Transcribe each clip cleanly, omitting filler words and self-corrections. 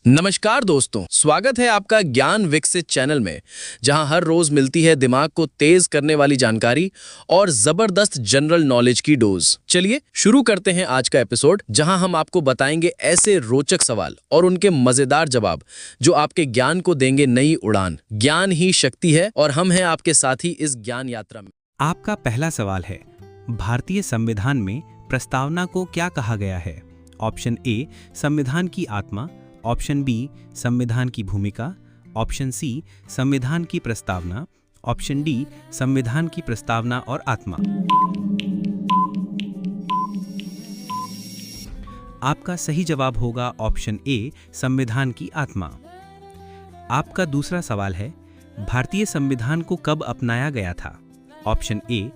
नमस्कार दोस्तों, स्वागत है आपका ज्ञान विकसित चैनल में, जहां हर रोज मिलती है दिमाग को तेज करने वाली जानकारी और जबरदस्त जनरल नॉलेज की डोज। चलिए शुरू करते हैं आज का एपिसोड, जहां हम आपको बताएंगे ऐसे रोचक सवाल और उनके मजेदार जवाब जो आपके ज्ञान को देंगे नई उड़ान। ज्ञान ही शक्ति है और हम हैं आपके साथी इस ज्ञान यात्रा में। आपका पहला सवाल है, भारतीय संविधान में प्रस्तावना को क्या कहा गया है? ऑप्शन ए, संविधान की आत्मा। ऑप्शन बी, संविधान की भूमिका। ऑप्शन सी, संविधान की प्रस्तावना। ऑप्शन डी, संविधान की प्रस्तावना और आत्मा। आपका सही जवाब होगा ऑप्शन ए, संविधान की आत्मा। आपका दूसरा सवाल है, भारतीय संविधान को कब अपनाया गया था? ऑप्शन ए,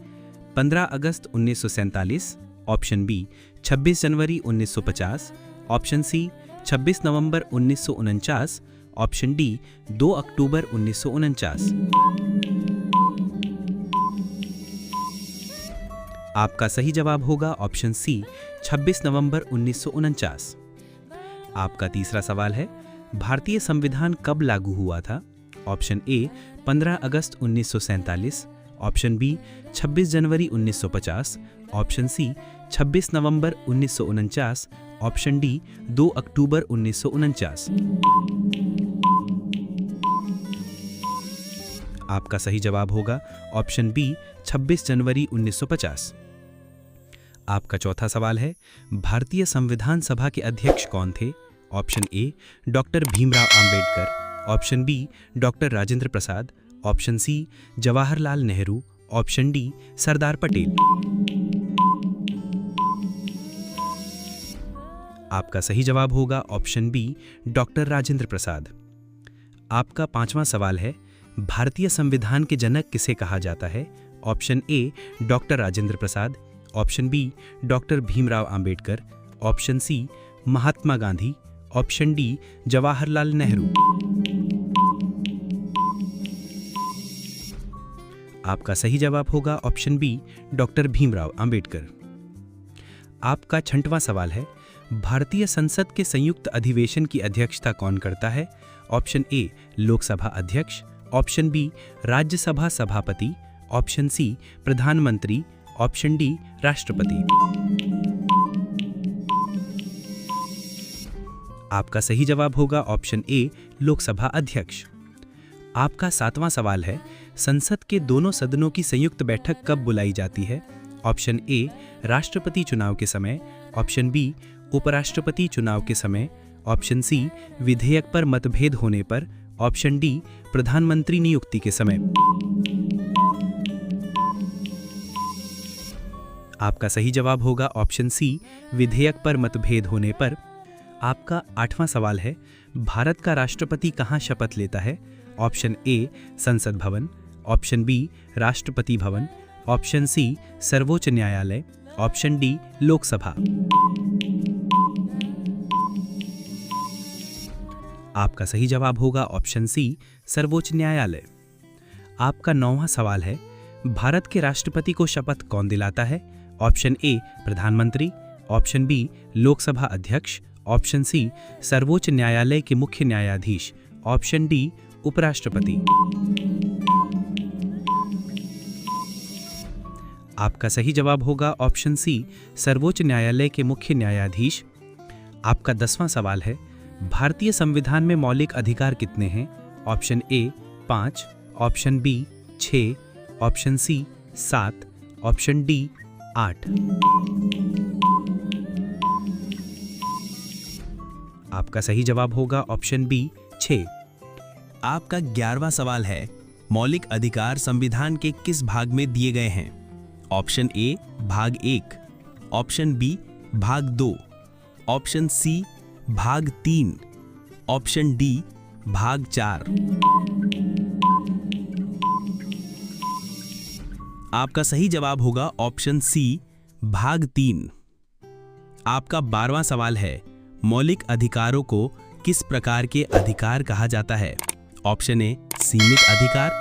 15 अगस्त 1947। ऑप्शन बी, 26 जनवरी 1950। ऑप्शन सी, 26 नवंबर 1949। ऑप्शन डी, 2 अक्टूबर 1949। आपका सही जवाब होगा ऑप्शन सी, 26 नवंबर 1949। आपका तीसरा सवाल है, भारतीय संविधान कब लागू हुआ था? ऑप्शन ए, 15 अगस्त 1947। ऑप्शन बी, 26 जनवरी 1950। ऑप्शन सी, 26 नवंबर 1949। ऑप्शन डी, 2 अक्टूबर 1949। आपका सही जवाब होगा ऑप्शन बी, 26 जनवरी 1950। आपका चौथा सवाल है, भारतीय संविधान सभा के अध्यक्ष कौन थे? Option A, doctor Bhimrao Ambedkar. Option B, doctor Rajendra Prasad. Option C, Jawaharlal Nehru. Option D, Sardar Patel. आपका सही जवाब होगा option B, doctor Rajendra Prasad. आपका पांचवा सवाल है, भारतीय संविधान के जनक किसे कहा जाता है? Option A, doctor Rajendra Prasad. Option B, doctor Bhimrao Ambedkar. Option C, Mahatma Gandhi. Option D, Jawaharlal Nehru. आपका सही जवाब होगा option B, doctor Bhimrao Ambedkar. आपका छठवां सवाल है, भारतीय संसद के संयुक्त अधिवेशन की अध्यक्षता कौन करता है? ऑप्शन ए, लोकसभा अध्यक्ष। ऑप्शन बी, राज्यसभा सभापति। ऑप्शन सी, प्रधानमंत्री। ऑप्शन डी, राष्ट्रपति। आपका सही जवाब होगा ऑप्शन ए, लोकसभा अध्यक्ष। आपका सातवां सवाल है, संसद के दोनों सदनों की संयुक्त बैठक कब बुलाई जाती है? ऑप्शन ए, राष्ट्रपति चुनाव के समय। ऑप्शन बी, उपराष्ट्रपति चुनाव के समय। ऑप्शन सी, विधेयक पर मतभेद होने पर। ऑप्शन डी, प्रधानमंत्री नियुक्ति के समय। आपका सही जवाब होगा ऑप्शन सी, विधेयक पर मतभेद होने पर। आपका आठवां सवाल है, भारत का राष्ट्रपति कहां शपथ लेता है? ऑप्शन ए, संसद भवन। Option B, Rashtrapati Bhavan. Option C, सर्वोच्च न्यायालय। Option D, Lok Sabha. आपका सही जवाब होगा ऑप्शन सी, सर्वोच्च न्यायालय। आपका नौवां सवाल है, भारत के राष्ट्रपति को शपथ कौन दिलाता है? ऑप्शन ए, प्रधानमंत्री। ऑप्शन बी, लोकसभा अध्यक्ष। ऑप्शन सी, सर्वोच्च न्यायालय के मुख्य न्यायाधीश। ऑप्शन डी, उपराष्ट्रपति। आपका सही जवाब होगा ऑप्शन सी, सर्वोच्च न्यायालय के मुख्य न्यायाधीश। आपका 10वां सवाल है, भारतीय संविधान में मौलिक अधिकार कितने हैं? Option A, 5। Option B, 6। Option C, 7। Option D, 8। आपका सही जवाब होगा ऑप्शन बी, 6। आपका 11वां सवाल है, मौलिक अधिकार संविधान के किस भाग में दिए गए हैं? ऑप्शन ए, भाग 1। ऑप्शन बी, भाग 2। ऑप्शन सी, भाग 3। ऑप्शन डी, भाग 4। आपका सही जवाब होगा ऑप्शन सी, भाग 3। आपका 12वां सवाल है, मौलिक अधिकारों को किस प्रकार के अधिकार कहा जाता है? ऑप्शन ए, सीमित अधिकार।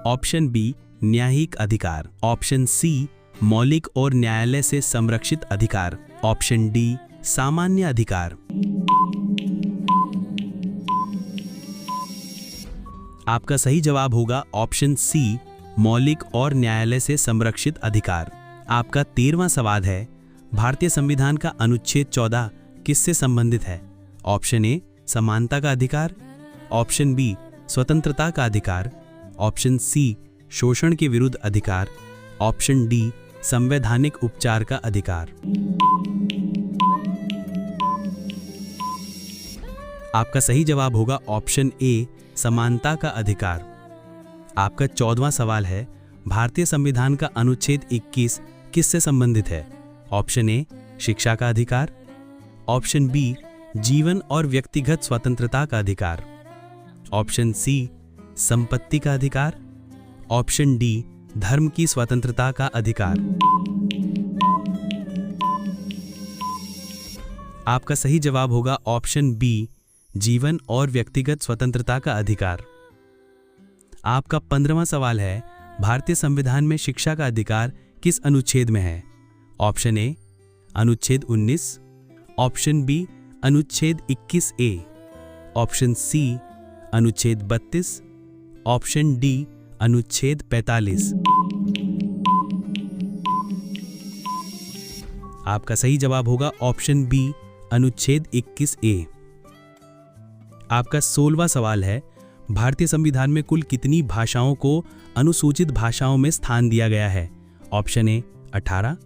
ऑप्शन बी, न्यायिक अधिकार। ऑप्शन सी, मौलिक और न्यायालय से संरक्षित अधिकार। ऑप्शन डी, सामान्य अधिकार। आपका सही जवाब होगा ऑप्शन सी, मौलिक और न्यायालय से संरक्षित अधिकार। आपका 13वां सवाल है, भारतीय संविधान का अनुच्छेद 14 किससे संबंधित है? ऑप्शन ए, समानता का अधिकार, ऑप्शन बी, स्वतंत्रता का अधिकार, ऑप्शन सी, शोषण के विरुद्ध अधिकार, ऑप्शन डी, संवैधानिक उपचार का अधिकार। आपका सही जवाब होगा ऑप्शन ए, समानता का अधिकार। आपका 14वां सवाल है, भारतीय संविधान का अनुच्छेद 21 किससे संबंधित है? ऑप्शन ए, शिक्षा का अधिकार, ऑप्शन बी, जीवन और व्यक्तिगत स्वतंत्रता का अधिकार, ऑप्शन सी, संपत्ति का अधिकार, ऑप्शन डी, धर्म की स्वतंत्रता का अधिकार। आपका सही जवाब होगा ऑप्शन बी, जीवन और व्यक्तिगत स्वतंत्रता का अधिकार। आपका 15वां सवाल है, भारतीय संविधान में शिक्षा का अधिकार किस अनुच्छेद में है? ऑप्शन ए, अनुच्छेद 19, ऑप्शन बी, अनुच्छेद 21A, ऑप्शन सी, अनुच्छेद 32, ऑप्शन डी, अनुच्छेद 45। आपका सही जवाब होगा ऑप्शन बी, अनुच्छेद 21A। आपका 16वां सवाल है, भारतीय संविधान में कुल कितनी भाषाओं को अनुसूचित भाषाओं में स्थान दिया गया है? Option A 18,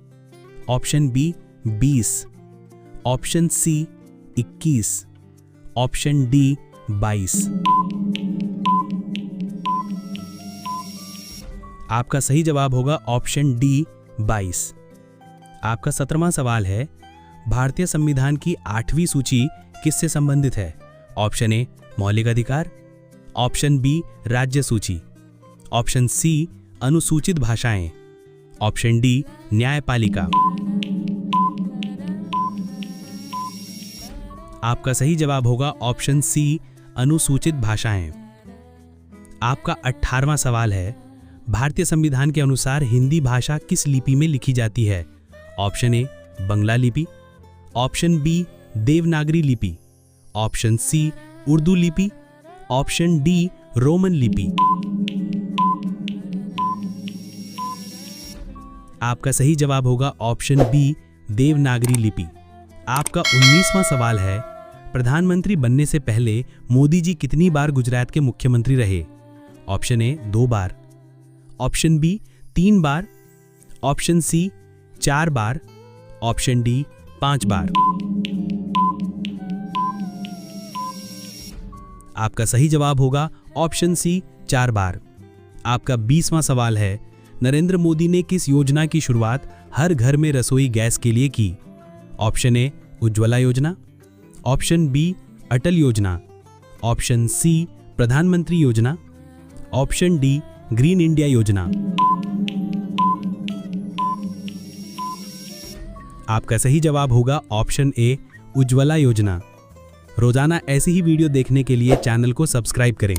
option B 20, option C 21, option D 22। आपका सही जवाब होगा ऑप्शन डी 22। आपका 17वां सवाल है, भारतीय संविधान की 8वीं सूची किससे संबंधित है? ऑप्शन ए, मौलिक अधिकार, ऑप्शन बी, राज्य सूची, ऑप्शन सी, अनुसूचित भाषाएं, ऑप्शन डी, न्यायपालिका। आपका सही जवाब होगा ऑप्शन सी, अनुसूचित भाषाएं। आपका 18वां सवाल है, भारतीय संविधान के अनुसार हिंदी भाषा किस लिपि में लिखी जाती है? ऑप्शन ए, बंगला लिपि, ऑप्शन बी, देवनागरी लिपि, ऑप्शन सी, उर्दू लिपि, ऑप्शन डी, रोमन लिपि। आपका सही जवाब होगा ऑप्शन बी, देवनागरी लिपि। आपका 19वां सवाल है, प्रधानमंत्री बनने से पहले मोदी जी कितनी बार गुजरात के मुख्यमंत्री रहे? ऑप्शन ए 2 बार, ऑप्शन बी 3 बार, ऑप्शन सी 4 बार, ऑप्शन डी 5 बार। आपका सही जवाब होगा ऑप्शन सी 4 बार। आपका 20वां सवाल है, नरेंद्र मोदी ने किस योजना की शुरुआत हर घर में रसोई गैस के लिए की? ऑप्शन ए, उज्ज्वला योजना, ऑप्शन बी, अटल योजना, ऑप्शन सी, प्रधानमंत्री योजना, ऑप्शन डी, ग्रीन इंडिया योजना। आपका सही जवाब होगा ऑप्शन ए, उज्ज्वला योजना। रोजाना ऐसी ही वीडियो देखने के लिए चैनल को सब्सक्राइब करें।